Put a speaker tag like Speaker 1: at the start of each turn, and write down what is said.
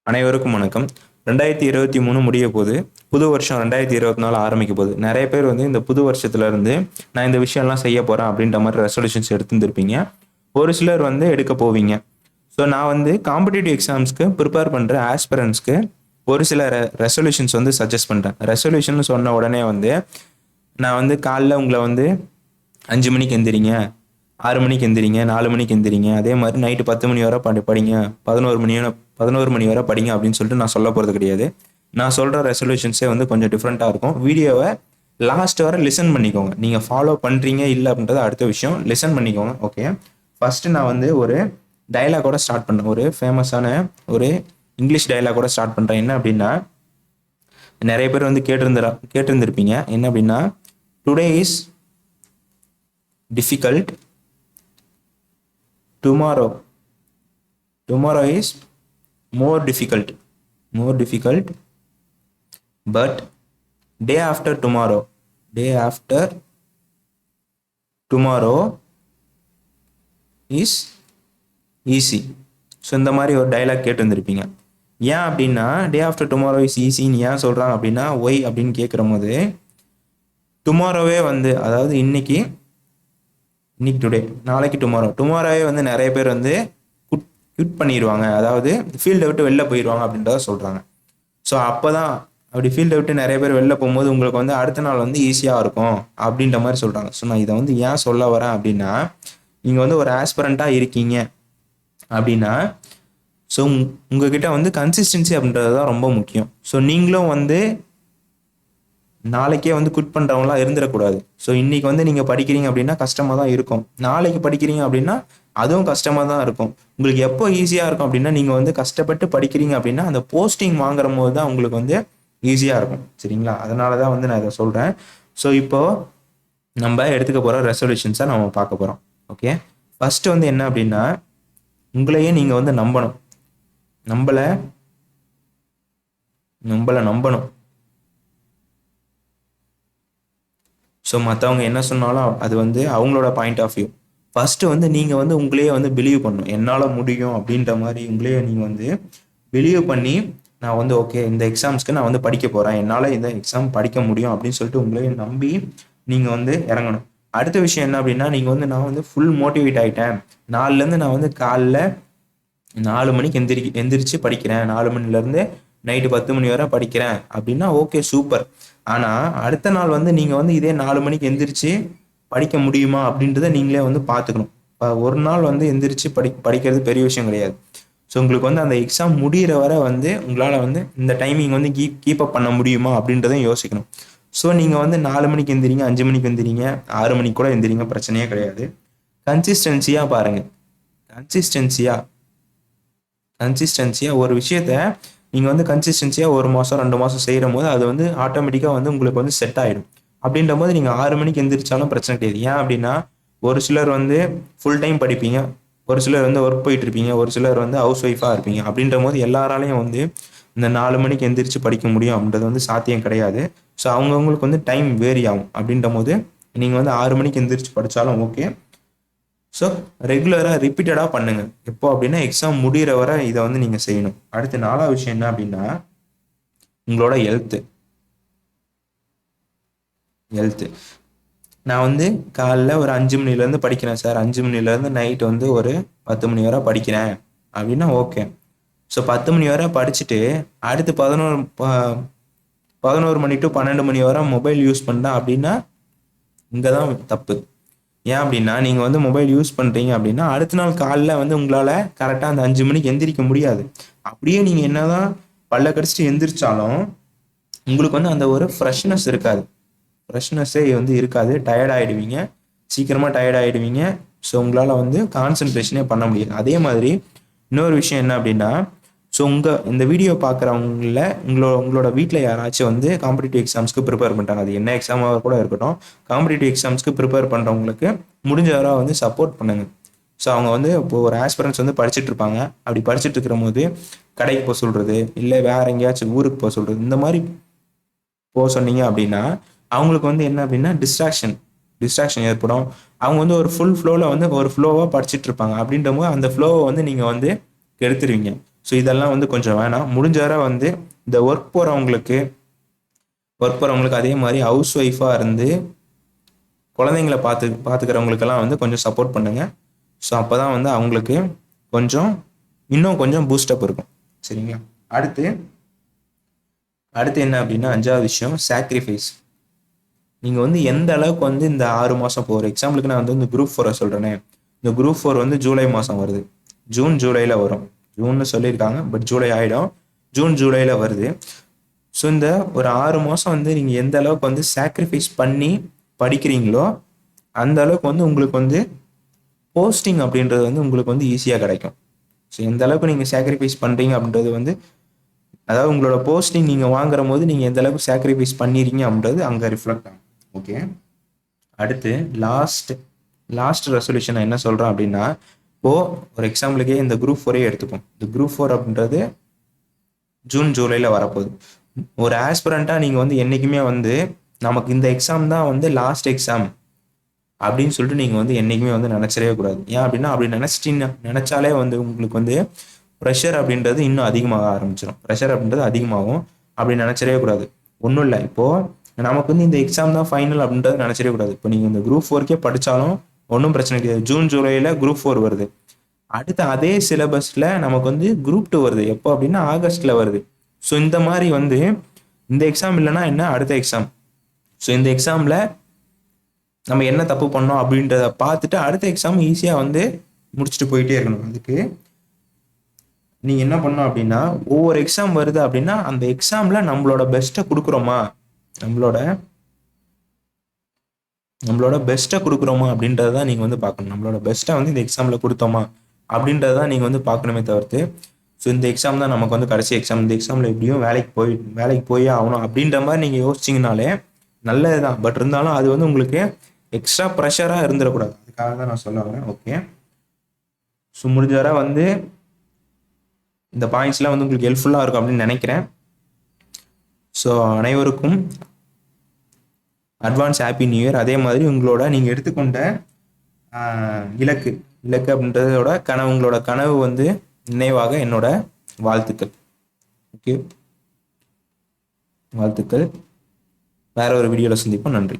Speaker 1: அனைவருக்கும் வணக்கம். 2023 முடிய போது, புது வருஷம் 2024 ஆரம்பிக்க போகுது. நிறைய பேர் வந்து இந்த புது வருஷத்துல இருந்து நான் இந்த விஷயம்லாம் செய்ய போறேன் அப்படின்ற மாதிரி ரெசல்யூஷன்ஸ் எடுத்துருப்பீங்க. ஒரு சிலர் வந்து எடுக்க போவீங்க. ஸோ நான் வந்து காம்படிட்டிவ் எக்ஸாம்ஸ்க்கு ப்ரிப்பேர் பண்ற ஆஸ்பிரன்ஸ்க்கு ஒரு சில ரெசல்யூஷன்ஸ் வந்து சஜஸ்ட் பண்றேன். ரெசல்யூஷன் சொன்ன உடனே வந்து நான் வந்து காலைல உங்களை வந்து 5 மணிக்கு எந்திரிங்க, 6 மணிக்கு எந்திரிங்க, 4 மணிக்கு எந்திரிங்க, அதே மாதிரி நைட்டு 10 மணி வரை படிங்க, 11 மணி வரை படிங்க அப்படின்னு சொல்லிட்டு நான் சொல்ல போகிறது கிடையாது. நான் சொல்கிற ரெசல்யூஷன்ஸே வந்து கொஞ்சம் டிஃப்ரெண்ட்டாக இருக்கும். வீடியோவை லாஸ்ட் வரை லிசன் பண்ணிக்கோங்க. நீங்கள் ஃபாலோ பண்ணுறீங்க இல்லை அப்படின்றது அடுத்த விஷயம். லிசன் பண்ணிக்கோங்க. ஓகே, ஃபஸ்ட்டு நான் வந்து ஒரு டைலாகோட ஸ்டார்ட் பண்ணேன். ஒரு ஃபேமஸான ஒரு இங்கிலீஷ் டைலாகோட ஸ்டார்ட் பண்ணுறேன். என்ன அப்படின்னா, நிறைய பேர் வந்து கேட்டிருந்திருப்பீங்க. என்ன அப்படின்னா, today is difficult, tomorrow is more difficult, but day after tomorrow is easy. So இந்த மாதிரி ஒரு டைலாக் கேட்டு வந்திருப்பீங்க. ஏன் அப்படின்னா டே ஆஃப்டர் டுமாரோ இஸ் ஈஸின்னு ஏன் சொல்கிறாங்க அப்படின்னா, ஒய் அப்படின்னு கேட்குற போது, டுமாரோவே வந்து, அதாவது இன்னைக்கு டுடே, நாளைக்கு டுமாரோவே வந்து நிறைய பேர் வந்து குவிட் பண்ணிடுவாங்க, அதாவது ஃபீல்டை விட்டு வெளில போயிடுவாங்க அப்படின்றத சொல்கிறாங்க. ஸோ அப்போ தான் அப்படி ஃபீல்டை விட்டு நிறைய பேர் வெளில போகும்போது உங்களுக்கு வந்து அடுத்த நாள் வந்து ஈஸியாக இருக்கும் அப்படின்ற மாதிரி சொல்கிறாங்க. ஸோ நான் இதை வந்து ஏன் சொல்ல வரேன் அப்படின்னா, நீங்கள் வந்து ஒரு ஆஸ்பிரண்ட்டாக இருக்கீங்க அப்படின்னா, ஸோ உங்ககிட்ட வந்து கன்சிஸ்டன்சி அப்படின்றது தான் ரொம்ப முக்கியம். ஸோ நீங்களும் வந்து நாளைக்கே வந்து குவிட் பண்ணுறவங்களா இருந்துடக்கூடாது. ஸோ இன்னைக்கு வந்து நீங்கள் படிக்கிறீங்க அப்படின்னா கஷ்டமாக தான் இருக்கும். நாளைக்கு படிக்கிறீங்க அப்படின்னா அதுவும் கஷ்டமாக தான் இருக்கும். உங்களுக்கு எப்போ ஈஸியாக இருக்கும் அப்படின்னா, நீங்கள் வந்து கஷ்டப்பட்டு படிக்கிறீங்க அப்படின்னா அந்த போஸ்டிங் வாங்குற போது தான் உங்களுக்கு வந்து ஈஸியாக இருக்கும். சரிங்களா? அதனால தான் வந்து நான் இதை சொல்கிறேன். ஸோ இப்போது நம்ம எடுத்துக்க போகிற ரெசல்யூஷன்ஸை நம்ம பார்க்க போகிறோம். ஓகே, ஃபஸ்ட்டு வந்து என்ன அப்படின்னா, உங்களையே நீங்கள் வந்து நம்பணும். நம்மளை நம்பணும். ஸோ மற்றவங்க என்ன சொன்னாலும் அது வந்து அவங்களோட பாயிண்ட் ஆஃப் வியூ. ஃபஸ்ட்டு வந்து நீங்கள் வந்து உங்களையே வந்து பிலீவ் பண்ணணும். என்னால் முடியும் அப்படின்ற மாதிரி உங்களையே நீங்கள் வந்து பிலீவ் பண்ணி, நான் வந்து ஓகே இந்த எக்ஸாம்ஸ்க்கு நான் வந்து படிக்க போகிறேன், என்னால் இந்த எக்ஸாம் படிக்க முடியும் அப்படின்னு சொல்லிட்டு உங்களையே நம்பி நீங்கள் வந்து இறங்கணும். அடுத்த விஷயம் என்ன அப்படின்னா, நீங்கள் வந்து நான் வந்து ஃபுல் மோட்டிவேட் ஆகிட்டேன், நாலுலேருந்து நான் வந்து காலைல 4 மணிக்கு எந்திரிச்சு படிக்கிறேன், 4 மணிலேருந்து நைட்டு 10 மணி வரை படிக்கிறேன் அப்படின்னா ஓகே, சூப்பர். ஆனால் அடுத்த நாள் வந்து நீங்கள் வந்து இதே 4 மணிக்கு எந்திரிச்சு படிக்க முடியுமா அப்படின்றத நீங்களே வந்து பார்த்துக்கணும். ஒரு நாள் வந்து எந்திரிச்சு படிக்கிறது பெரிய விஷயம் கிடையாது. ஸோ உங்களுக்கு வந்து அந்த எக்ஸாம் முடிகிற வரை வந்து உங்களால் வந்து இந்த டைமிங் வந்து கீப் அப் பண்ண முடியுமா அப்படின்றதையும் யோசிக்கணும். ஸோ நீங்கள் வந்து 4 மணிக்கு எந்திரிங்க, 5 மணிக்கு எந்திரிங்க, 6 மணிக்கு கூட எந்திரிங்க, பிரச்சனையே கிடையாது. கன்சிஸ்டன்சியாக பாருங்கள். கன்சிஸ்டன்சியாக ஒரு விஷயத்த நீங்கள் வந்து கன்சிஸ்டன்சியாக 1 மாதம் 2 மாதம் செய்கிற போது அது வந்து ஆட்டோமேட்டிக்காக வந்து உங்களுக்கு வந்து செட் ஆகிடும். அப்படின்ற போது நீங்கள் 6 மணிக்கு எந்திரிச்சாலும் பிரச்சனை கிடையாது. ஏன் அப்படின்னா, ஒரு சிலர் வந்து ஃபுல் டைம் படிப்பீங்க, ஒரு சிலர் வந்து ஒர்க் போயிட்டு இருப்பீங்க, ஒரு சிலர் வந்து ஹவுஸ் ஒய்ஃபாக இருப்பீங்க. அப்படின்ற போது எல்லாராலையும் வந்து இந்த 4 மணிக்கு எந்திரிச்சு படிக்க முடியும் அப்படின்றது வந்து சாத்தியம் கிடையாது. ஸோ அவங்கவுங்களுக்கு வந்து டைம் வேரி ஆகும். அப்படின்ற போது நீங்கள் வந்து 6 மணிக்கு எந்திரிச்சு படித்தாலும் ஓகே. ஸோ ரெகுலராக ரிப்பீட்டடாக பண்ணுங்கள். எப்போ அப்படின்னா, எக்ஸாம் முடிகிற வரை இதை வந்து நீங்கள் செய்யணும். அடுத்து 4வது விஷயம் என்ன அப்படின்னா, உங்களோட ஹெல்த்து. நான் வந்து காலைல ஒரு 5 மணிலேருந்து படிக்கிறேன் சார், 5 மணிலேருந்து நைட்டு வந்து ஒரு 10 மணி வரை படிக்கிறேன் அப்படின்னா ஓகே. ஸோ 10 மணி வரை படிச்சுட்டு அடுத்து 11 மணி டு 12 மணி வரை மொபைல் யூஸ் பண்ணா அப்படின்னா இங்கே தான் தப்பு. ஏன் அப்படின்னா, நீங்கள் வந்து மொபைல் யூஸ் பண்ணுறீங்க அப்படின்னா அடுத்த நாள் காலைல வந்து உங்களால் கரெக்டாக அந்த 5 மணிக்கு எந்திரிக்க முடியாது. அப்படியே நீங்கள் என்ன தான் பல்ல கடிச்சிட்டு எந்திரிச்சாலும் உங்களுக்கு வந்து அந்த ஒரு ஃப்ரெஷ்னஸ்ஸே வந்து இருக்காது. சீக்கிரமாக டயர்ட் ஆகிடுவீங்க. ஸோ உங்களால் வந்து கான்சன்ட்ரேஷனே பண்ண முடியாது. அதே மாதிரி இன்னொரு விஷயம் என்ன அப்படின்னா, ஸோ இந்த வீடியோ பார்க்குறவங்கள உங்களோட வீட்டில் யாராச்சும் வந்து காம்படிட்டிவ் எக்ஸாம்ஸ்க்கு ப்ரிப்பேர் பண்ணுறாங்க, அது என்ன எக்ஸாமாக கூட இருக்கட்டும், காம்படிட்டிவ் எக்ஸாம்ஸ்க்கு ப்ரிப்பேர் பண்ணுறவங்களுக்கு முடிஞ்ச வரை வந்து சப்போர்ட் பண்ணுங்க. ஸோ அவங்க வந்து இப்போ ஒரு ஆஸ்பிரன்ஸ் வந்து படிச்சுட்டு இருப்பாங்க. அப்படி படிச்சுட்டு இருக்கிற போது கடைக்கு போக சொல்கிறது, இல்லை வேற எங்கேயாச்சும் ஊருக்கு போக சொல்கிறது, இந்த மாதிரி போக சொன்னீங்க அப்படின்னா அவங்களுக்கு வந்து என்ன அப்படின்னா டிஸ்ட்ராக்ஷன் ஏற்படும். அவங்க வந்து ஒரு ஃபுல் ஃப்ளோவில் வந்து ஒரு ஃப்ளோவாக படிச்சுட்டு இருப்பாங்க. அப்படின்ற போது அந்த ஃப்ளோவை வந்து நீங்கள் வந்து கெடுத்துருவீங்க. ஸோ இதெல்லாம் வந்து கொஞ்சம் வேணாம். முடிஞ்ச வரை வந்து இந்த ஒர்க் போகிறவங்களுக்கு அதே மாதிரி ஹவுஸ் ஒய்ஃபாக இருந்து குழந்தைங்களை பார்த்துக்கிறவங்களுக்கெல்லாம் வந்து கொஞ்சம் சப்போர்ட் பண்ணுங்க. ஸோ அப்போ தான் வந்து அவங்களுக்கு இன்னும் கொஞ்சம் பூஸ்டப் இருக்கும். சரிங்களா? அடுத்து என்ன அப்படின்னா 5வது விஷயம் சாக்ரிஃபைஸ். நீங்கள் வந்து எந்த அளவுக்கு வந்து இந்த 6 மாதம் போகிற எக்ஸாம்பிளுக்கு நான் வந்து இந்த குரூப் 4 சொல்கிறேனே, இந்த குரூப் 4 வந்து ஜூலை மாதம் வருது. ஜூன் ஜூலையில் வரும். ஜூன்னு சொல்லியிருக்காங்க, பட் ஜூலை ஆகிடும். ஜூன் ஜூலையில் வருது. ஸோ இந்த ஒரு 6 மாதம் வந்து நீங்கள் எந்த அளவுக்கு வந்து சாக்ரிஃபைஸ் பண்ணி படிக்கிறீங்களோ அந்த அளவுக்கு வந்து உங்களுக்கு வந்து போஸ்டிங் அப்படின்றது வந்து உங்களுக்கு வந்து ஈஸியாக கிடைக்கும். ஸோ எந்த அளவுக்கு நீங்கள் சாக்ரிஃபைஸ் பண்ணுறீங்க அப்படின்றது வந்து, அதாவது உங்களோட போஸ்டிங் நீங்கள் வாங்குற போது நீங்கள் எந்த அளவுக்கு சாக்ரிஃபைஸ் பண்ணிடுறீங்க அப்படின்றது அங்கே ரிஃப்ளெக்ட் ஆகும். ஓகே, அடுத்து லாஸ்ட் ரெசல்யூஷன் நான் என்ன சொல்கிறேன் அப்படின்னா, இப்போது ஒரு எக்ஸாம்பிளுக்கே இந்த குரூப் 4 எடுத்துப்போம். இந்த குரூப் 4 அப்படின்றது ஜூன் ஜூலையில் வரப்போகுது. ஒரு ஆஸ்பிரண்ட்டாக நீங்கள் வந்து என்றைக்குமே வந்து நமக்கு இந்த எக்ஸாம் தான் வந்து லாஸ்ட் எக்ஸாம் அப்படின்னு சொல்லிட்டு நீங்கள் வந்து என்றைக்குமே வந்து நினச்சிடவே கூடாது. ஏன் அப்படின்னா அப்படி நினச்சாலே வந்து உங்களுக்கு வந்து ப்ரெஷர் அப்படின்றது இன்னும் அதிகமாக ஆரம்பிச்சிடும். ப்ரெஷர் அப்படின்றது அதிகமாகும். அப்படி நினச்சிடவே கூடாது. ஒன்றும் இல்லை, இப்போது நமக்கு வந்து இந்த எக்ஸாம் தான் ஃபைனல் அப்படின்றது நினச்சிடவே கூடாது. இப்போ நீங்கள் இந்த குரூப் 4க்கே படித்தாலும் ஒன்றும் பிரச்சனை கிடையாது. ஜூன் ஜூலையில் குரூப் 4 வருது. அடுத்து அதே சிலபஸில் நமக்கு வந்து குரூப் 2 வருது. எப்போ அப்படின்னா ஆகஸ்ட்டில் வருது. ஸோ இந்த மாதிரி வந்து இந்த எக்ஸாம் இல்லைன்னா என்ன, அடுத்த எக்ஸாம். ஸோ இந்த எக்ஸாமில் நம்ம என்ன தப்பு பண்ணோம் அப்படின்றத பார்த்துட்டு அடுத்த எக்ஸாம் ஈஸியாக வந்து முடிச்சுட்டு போயிட்டே இருக்கணும். அதுக்கு நீங்கள் என்ன பண்ணணும் அப்படின்னா, ஒவ்வொரு எக்ஸாம் வருது அப்படின்னா அந்த எக்ஸாமில் நம்மளோட பெஸ்ட்டை கொடுக்குறோமா, நம்மளோட பெஸ்ட்டை கொடுக்குறோமா அப்படின்றத தான் நீங்கள் வந்து பார்க்கணும். நம்மளோட பெஸ்ட்டை வந்து இந்த எக்ஸாமில் கொடுத்தோமா அப்படின்றத தான் நீங்கள் வந்து பார்க்கணுமே தவிர்த்து, ஸோ இந்த எக்ஸாம் தான் நமக்கு வந்து கடைசி எக்ஸாம், இந்த எக்ஸாமில் எப்படியும் வேலைக்கு போயே ஆகணும் அப்படின்ற மாதிரி நீங்கள் யோசிச்சிங்கனாலே நல்லது தான். பட் இருந்தாலும் அது வந்து உங்களுக்கு எக்ஸ்ட்ரா ப்ரெஷராக இருந்துடக்கூடாது. அதுக்காக தான் நான் சொல்ல வரேன். ஓகே, ஸோ முடிஞ்ச வரை வந்து இந்த பாயிண்ட்ஸ்லாம் வந்து உங்களுக்கு ஹெல்ப்ஃபுல்லாக இருக்கும் அப்படின்னு நினைக்கிறேன். ஸோ அனைவருக்கும் அட்வான்ஸ் ஹாப்பி நியூ இயர். அதே மாதிரி உங்களோட நீங்கள் எடுத்துக்கொண்ட இலக்கு அப்படின்றதோட உங்களோட கனவு வந்து நினைவாக என்னோட வாழ்த்துக்கள். ஓகே, வாழ்த்துக்கள். வேற ஒரு வீடியோவில் சந்திப்போம். நன்றி.